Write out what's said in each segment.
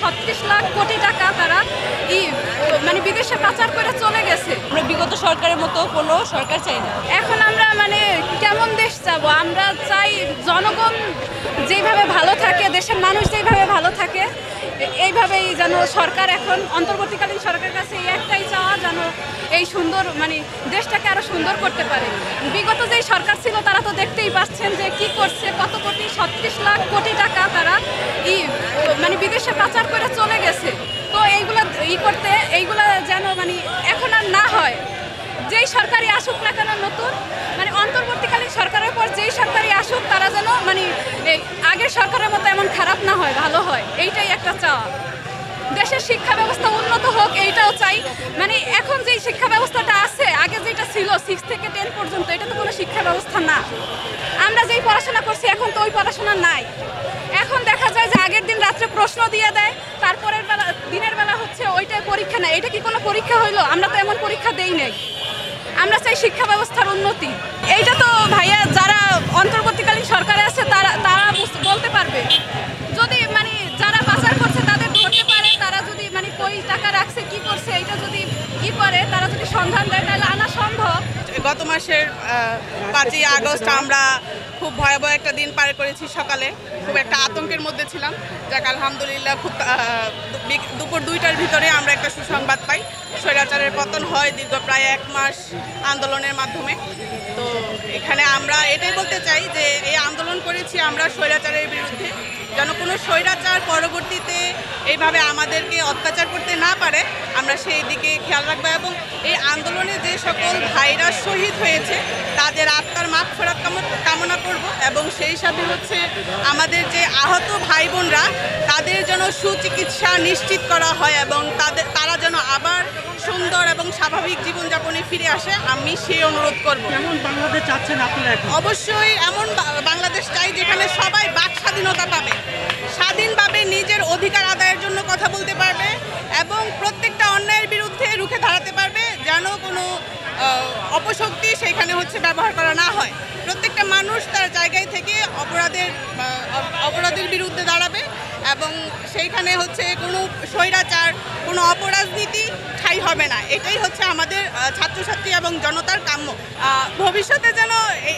36 লাখ কোটি টাকা তারা মানে বিদেশে পাচার করে চলে গেছে। আমরা বিগত সরকারের মতো কোনো সরকার চাই না। এখন আমরা মানে কেমন দেশ চাবো? আমরা চাই জনগণ যেইভাবে ভালো থাকে, দেশের মানুষ যেইভাবে ভালো থাকে, এইভাবেই যেন সরকার এখন অন্তর্বর্তীকালীন সরকারের কাছে এই একটাই চাওয়া, যেন এই সুন্দর মানে দেশটাকে আরো সুন্দর করতে পারে। বিগত যেই সরকার ছিল তারা তো দেখতেই পাচ্ছেন যে কি করছে, কত কোটি 36 লাখ কোটি টাকা তারা মানে বিদেশে পাচার করে চলে গেছে। তো এইগুলা করতে এইগুলা যেন মানে এখন আর না হয়। যেই সরকারি আসুক না কেন নতুন মানে অন্তর্বর্তীকালীন সরকারের পর যেই সরকারি আসুক তারা যেন মানে এই আগের সরকারের মতো এমন খারাপ না হয়, ভালো হয়, এইটাই একটা চাওয়া। দেশের শিক্ষা ব্যবস্থা উন্নত হোক এইটাও চাই। মানে এখন যেই শিক্ষা ব্যবস্থাটা আছে, আগে যেটা ছিল 6 থেকে 10 পর্যন্ত, এটা তো কোনো শিক্ষা ব্যবস্থা না। আমরা যেই পড়াশোনা করছি এখন তো ওই পড়াশোনা নাই। এখন দেখা যায় যে আগের দিন রাত্রে প্রশ্ন দিয়ে দেয়, তারপরের বেলা দিনের বেলা হচ্ছে ওইটাই পরীক্ষা নেয়। এটা কি কোনো পরীক্ষা হইলো? আমরা তো এমন পরীক্ষা দেই নাই। আমরা চাই শিক্ষা ব্যবস্থার উন্নতি। এইটা তো ভাইয়া যারা অন্তর্বর্তীকালীন সরকারে আছে তারা বলতে পারবে। যদি মানে যারা পাচার করছে তাদের ধরতে পারে, তারা যদি মানে কই টাকা রাখছে, কি করছে, এটা যদি করে, তারা যদি সন্ধান দেয় তাহলে আনা সম্ভব। গত মাসের 5ই আগস্ট আমরা খুব ভয়াবহ একটা দিন পার করেছি। সকালে খুব একটা আতঙ্কের মধ্যে ছিলাম, যাক আলহামদুলিল্লাহ খুব দুপুর 2টার ভিতরে আমরা একটা সুসংবাদ পাই। স্বৈরাচারের পতন হয় দীর্ঘ প্রায় 1 মাস আন্দোলনের মাধ্যমে। তো এখানে আমরা এটাই বলতে চাই যে এই আন্দোলন করেছি আমরা স্বৈরাচারের বিরুদ্ধে, যেন কোনো স্বৈরাচার পরবর্তীতে এইভাবে আমাদেরকে অত্যাচার করতে না পারে, আমরা সেই দিকে খেয়াল রাখবো। এবং এই আন্দোলনে যে সকল ভাইরা শহীদ হয়েছে তাদের আত্মার মাগফিরাত কামনা করব। এবং সেই সাথে হচ্ছে আমাদের যে আহত ভাই বোনরা, তাদের যেন সুচিকিৎসা নিশ্চিত করা হয় এবং তারা যেন আবার সুন্দর এবং স্বাভাবিক জীবনযাপনে ফিরে আসে, আমি সেই অনুরোধ করব। কেমন বাংলাদেশ চাচ্ছেন আপনারা? অবশ্যই এমন বাংলাদেশ চাই যেখানে সবাই বাক স্বাধীনতা পাবে, স্বাধীনভাবে নিজের অধিকার আদায়ের জন্য কথা বলতে পারবে এবং প্রত্যেকটা অন্যায়ের বিরুদ্ধে রুখে দাঁড়াতে পারবে, যেন কোনো অপশক্তি সেখানে হচ্ছে ব্যবহার করা না হয়। প্রত্যেকটা মানুষ তার জায়গায় থেকে অপরাধের বিরুদ্ধে দাঁড়াবে এবং সেইখানে হচ্ছে কোনো স্বৈরাচার, কোনো অপরাজনীতি ঠাঁই হবে না। এটাই হচ্ছে আমাদের ছাত্রছাত্রী এবং জনতার কাম্য। ভবিষ্যতে যেন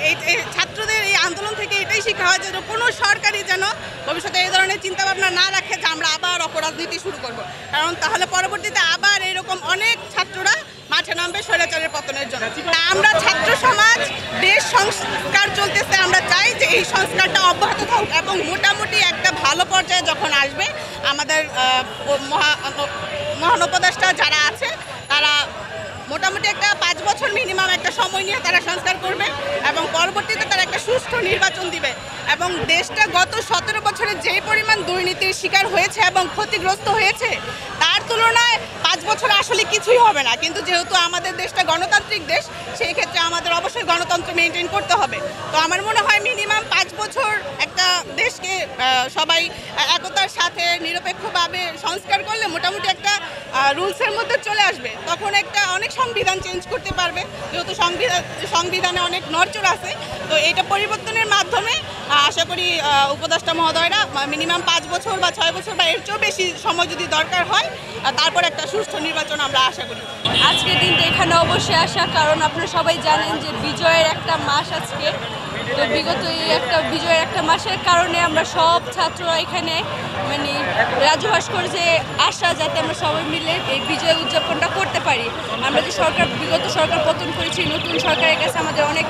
এই ছাত্রদের এই আন্দোলন থেকে এটাই শেখা হয় যে কোনো সরকারই যেন ভবিষ্যতে এই ধরনের চিন্তাভাবনা না রাখে যে আমরা আবার অপরাজনীতি শুরু করব, কারণ তাহলে পরবর্তীতে আবার এরকম অনেক ছাত্ররা মাঠে নামবে স্বৈরাচারের পতনের জন্য। আমরা ছাত্র সমাজ, দেশ সংস্কার চলতেছে, আমরা চাই যে এই সংস্কারটা অব্যাহত থাকুক এবং মোটামুটি একটা ভালো পর্যায়ে যখন আসবে, আমাদের মহান উপদেষ্টা যারা আছে তারা মোটামুটি একটা 5 বছর মিনিমাম একটা সময় নিয়ে তারা সংস্কার করবে এবং পরবর্তীতে তারা একটা সুষ্ঠু নির্বাচন দিবে। এবং দেশটা গত 17 বছরে যে পরিমাণ দুর্নীতির শিকার হয়েছে এবং ক্ষতিগ্রস্ত হয়েছে, তার তুলনায় 5 বছর আসলে কিছুই হবে না। কিন্তু যেহেতু আমাদের দেশটা গণতান্ত্রিক দেশ, সেই ক্ষেত্রে আমাদের অবশ্যই গণতন্ত্র মেনটেন করতে হবে। তো আমার মনে হয় মিনিমাম 5 বছর একটা দেশকে সবাই একতার সাথে নিরপেক্ষভাবে সংস্কার করলে মোটামুটি একটা রুলসের মধ্যে চলে আসবে। তখন একটা অনেক সংবিধান চেঞ্জ করতে পারবে, যেহেতু সংবিধানে অনেক নড়চড় আছে। তো এটা পরিবর্তনের মাধ্যমে আশা করি উপদেষ্টা মহোদয়রা মিনিমাম 5 বছর বা 6 বছর বা এর চেয়েও বেশি সময় যদি দরকার হয়, তারপর একটা সুষ্ঠু নির্বাচন আমরা আশা করি। আজকের দিনটা এখানে অবশ্যই আসা, কারণ আপনারা সবাই জানেন যে বিজয়ের একটা মাস আজকে। তো বিগত এই একটা বিজয়ের একটা মাসের কারণে আমরা সব ছাত্ররা এখানে মানে রাজহাঁস করে যে আশা, যাতে আমরা সবাই মিলে এই বিজয় উদযাপনটা করতে পারি। আমরা যে বিগত সরকার পতন করেছি, নতুন সরকারের কাছে আমাদের অনেক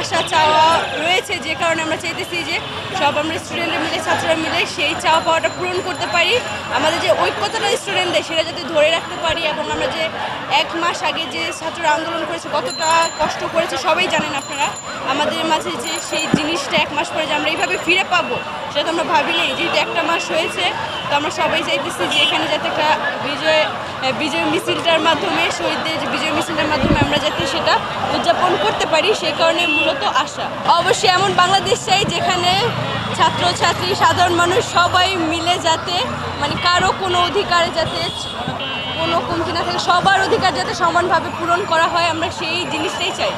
আশা চাওয়া রয়েছে, যে কারণে আমরা চাইতেছি যে সব আমরা স্টুডেন্টরা মিলে, ছাত্ররা মিলে সেই চাওয়া পাওয়াটা পূরণ করতে পারি। আমাদের যে ঐক্যতাটা স্টুডেন্টদের, সেটা যাতে ধরে রাখতে পারি। এবং আমরা যে 1 মাস আগে যে ছাত্ররা আন্দোলন করেছে, কতটা কষ্ট করেছে সবাই জানেন আপনারা। আমাদের মাঝে যে সেই জিনিসটা 1 মাস পরে যে আমরা এইভাবে ফিরে পাবো, সেটা তো আমরা ভাবিনি। যেহেতু 1টা মাস হয়েছে, তো আমরা সবাই চাইতেছি যে এখানে যাতে একটা বিজয় মিছিলটার মাধ্যমে, শহীদদের যে বিজয় মিছিলটার মাধ্যমে আমরা যাতে সেটা উদযাপন করতে পারি, সেই কারণে মূলত আশা। অবশ্যই এমন বাংলাদেশ চাই যেখানে ছাত্রছাত্রী, সাধারণ মানুষ সবাই মিলে যাতে মানে কারো কোনো অধিকারে যাতে কোনো কমতি না থাকে, সবার অধিকার যাতে সমানভাবে পূরণ করা হয়, আমরা সেই জিনিসটাই চাই।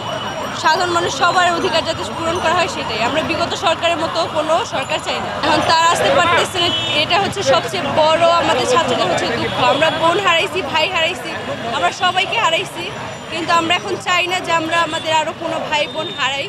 সাধারণ মানুষ সবার অধিকার যাতে পূরণ করা হয় সেটাই। আমরা বিগত সরকারের মতো কোনো সরকার চাই না। এখন তারা আসতে পারতেছে না, এটা হচ্ছে সবচেয়ে বড় আমাদের ছাত্রদের হচ্ছে দুঃখ। আমরা বোন হারাইছি, ভাই হারাইছি, আমরা সবাইকে হারাইছি, কিন্তু আমরা এখন চাই না যে আমরা আমাদের আরও কোনো ভাই বোন হারাই।